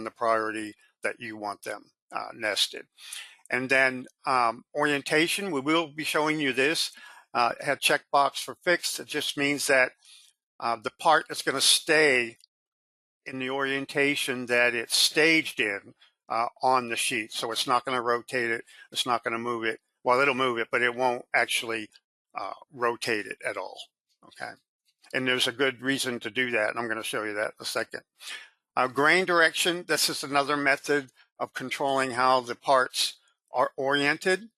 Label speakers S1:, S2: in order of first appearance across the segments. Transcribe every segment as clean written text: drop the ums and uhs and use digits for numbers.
S1: the priority that you want them nested. And then orientation, we will be showing you this. Have checkbox for fixed. It just means that the part is going to stay in the orientation that it's staged in on the sheet. So it's not going to rotate it. It's not going to move it. Well, it'll move it, but it won't actually rotate it at all. Okay. And there's a good reason to do that. And I'm going to show you that in a second. Grain direction. This is another method of controlling how the parts are oriented.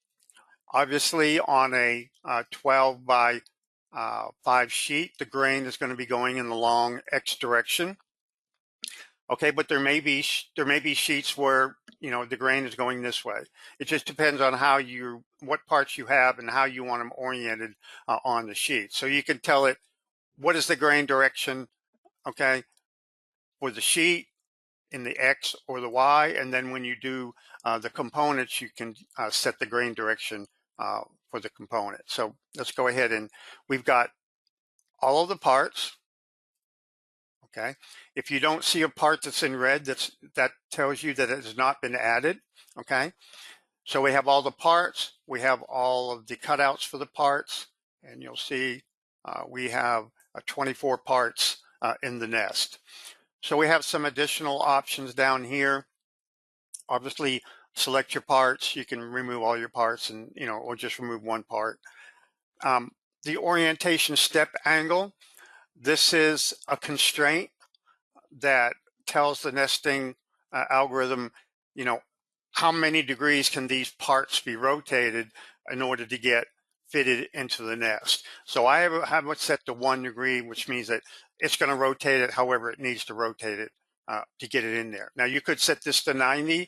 S1: Obviously, on a 12 by 5 sheet, the grain is going to be going in the long X direction. Okay, but there may be sheets where the grain is going this way. It just depends on what parts you have and how you want them oriented on the sheet. So you can tell it what is the grain direction, okay, for the sheet in the X or the Y, and then when you do the components, you can set the grain direction for the component. So let's go ahead, and we've got all of the parts. Okay, if you don't see a part that's in red, that tells you that it has not been added. Okay, so we have all the parts, we have all of the cutouts for the parts, and you'll see we have 24 parts in the nest. So we have some additional options down here. Obviously, select your parts. You can remove all your parts, and or just remove one part. The orientation step angle. This is a constraint that tells the nesting algorithm, how many degrees can these parts be rotated in order to get fitted into the nest. So I have it set to 1 degree, which means that it's going to rotate it however it needs to rotate it to get it in there. Now you could set this to 90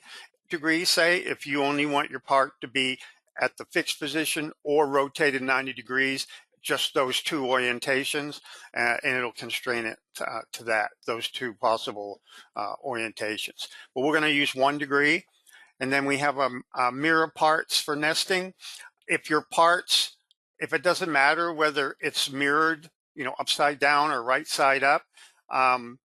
S1: degrees, say, if you only want your part to be at the fixed position or rotated 90 degrees, just those two orientations, and it'll constrain it to those two possible orientations. But we're going to use 1 degree, and then we have a mirror parts for nesting. If your parts, if it doesn't matter whether it's mirrored, upside down or right side up, and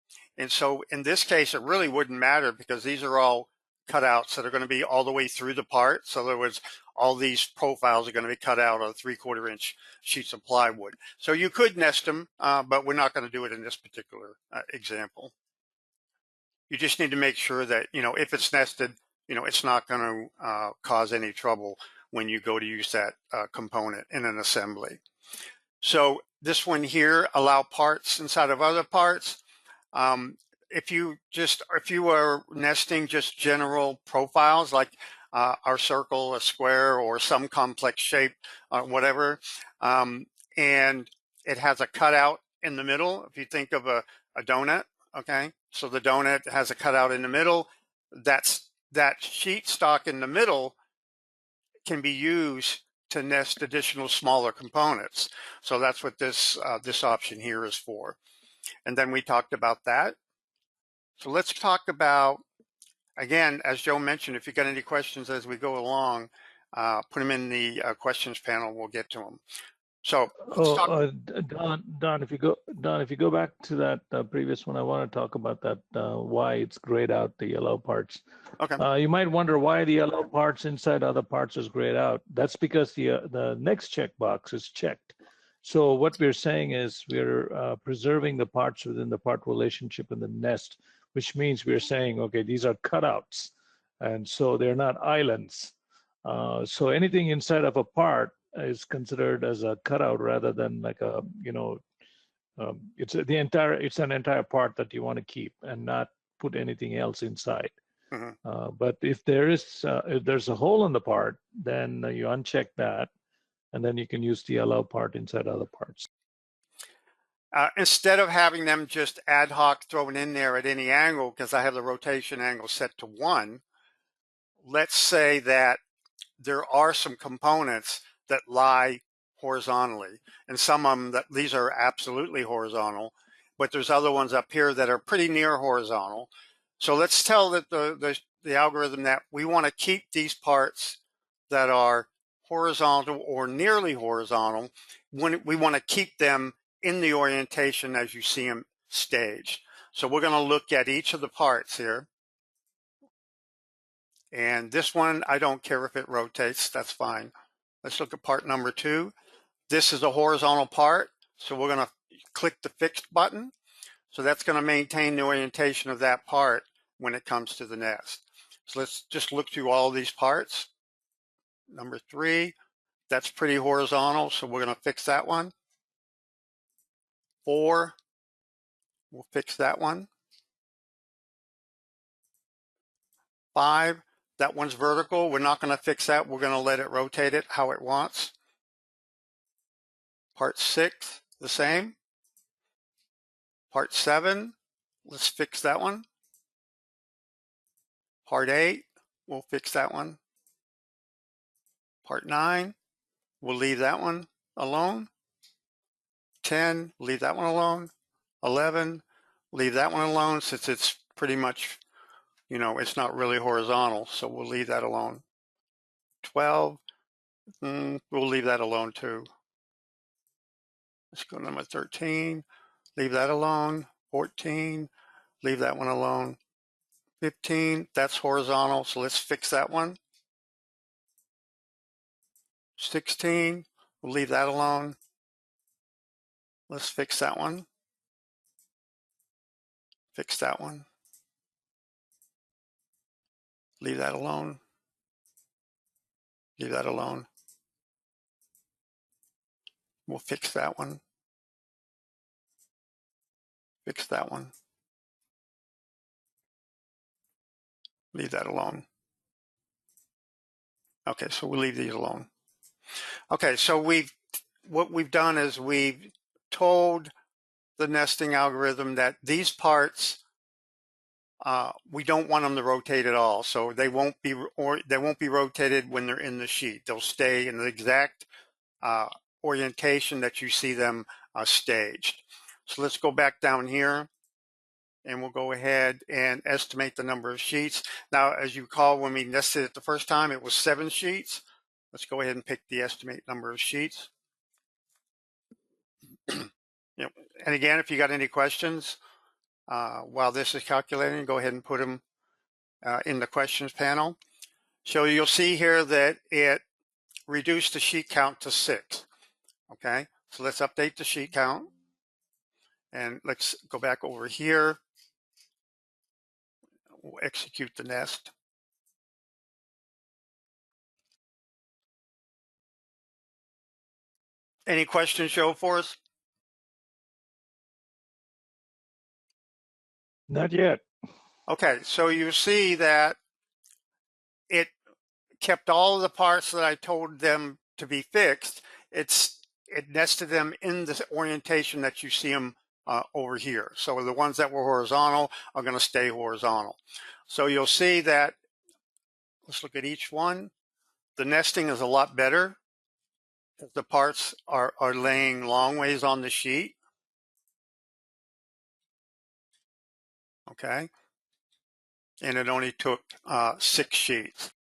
S1: so in this case, it really wouldn't matter because these are all cutouts that are going to be all the way through the part. So in other words, all these profiles are going to be cut out on 3/4 inch sheets of plywood. So you could nest them, but we're not going to do it in this particular example. You just need to make sure that, if it's nested, it's not going to cause any trouble when you go to use that component in an assembly. So this one here, allow parts inside of other parts. If you are nesting just general profiles like our circle, a square, or some complex shape, whatever, and it has a cutout in the middle. If you think of a donut, okay, so the donut has a cutout in the middle. That sheet stock in the middle can be used to nest additional smaller components. So that's what this option here is for. And then we talked about that. So let's talk about, again, as Joe mentioned, if you've got any questions as we go along, put them in the questions panel. We'll get to them. So
S2: Don, if you go back to that previous one, I want to talk about that why it's grayed out, the yellow parts.
S1: Okay.
S2: You might wonder why the yellow parts inside other parts is grayed out. That's because the next checkbox is checked. So what we're saying is we're preserving the parts within the part relationship in the nest, which means we're saying, okay, these are cutouts, and so they're not islands. So anything inside of a part is considered as a cutout rather than like a, it's an entire part that you want to keep and not put anything else inside. Mm-hmm. But if there's a hole in the part, then you uncheck that, and then you can use the allow part inside other parts.
S1: Instead of having them just ad hoc thrown in there at any angle, because I have the rotation angle set to 1, let's say that there are some components that lie horizontally, and some of them that these are absolutely horizontal, but there's other ones up here that are pretty near horizontal. So let's tell that the algorithm that we want to keep these parts that are horizontal or nearly horizontal. When we want to keep them in the orientation as you see them staged. So we're going to look at each of the parts here. And this one, I don't care if it rotates, that's fine. Let's look at part number 2. This is a horizontal part, so we're going to click the fixed button. So that's going to maintain the orientation of that part when it comes to the nest. So let's just look through all these parts. Number 3, that's pretty horizontal, so we're going to fix that one. 4, we'll fix that one. 5, that one's vertical. We're not going to fix that. We're going to let it rotate it how it wants. Part 6, the same. Part 7, let's fix that one. Part 8, we'll fix that one. Part 9, we'll leave that one alone. 10, leave that one alone. 11, leave that one alone since it's pretty much, it's not really horizontal, so we'll leave that alone. 12, we'll leave that alone too. Let's go to number 13, leave that alone. 14, leave that one alone. 15, that's horizontal, so let's fix that one. 16, we'll leave that alone. Let's fix that one. Fix that one. Leave that alone. Leave that alone. We'll fix that one. Fix that one. Leave that alone. Okay, so we'll leave these alone. Okay, so what we've done is we've told the nesting algorithm that these parts we don't want them to rotate at all, so they won't be rotated when they're in the sheet. They'll stay in the exact orientation that you see them staged. So let's go back down here, and we'll go ahead and estimate the number of sheets. Now, as you recall, when we nested it the first time, it was 7 sheets. Let's go ahead and pick the estimate number of sheets. And again, if you got any questions while this is calculating, go ahead and put them in the questions panel. So you'll see here that it reduced the sheet count to 6. Okay, so let's update the sheet count. And let's go back over here. We'll execute the nest. Any questions, Joe, for us?
S2: Not yet.
S1: Okay, so you see that it kept all of the parts that I told them to be fixed. It nested them in the orientation that you see them over here. So the ones that were horizontal are going to stay horizontal. So you'll see that, let's look at each one. The nesting is a lot better. The parts are laying long ways on the sheet. Okay. And it only took 6 sheets.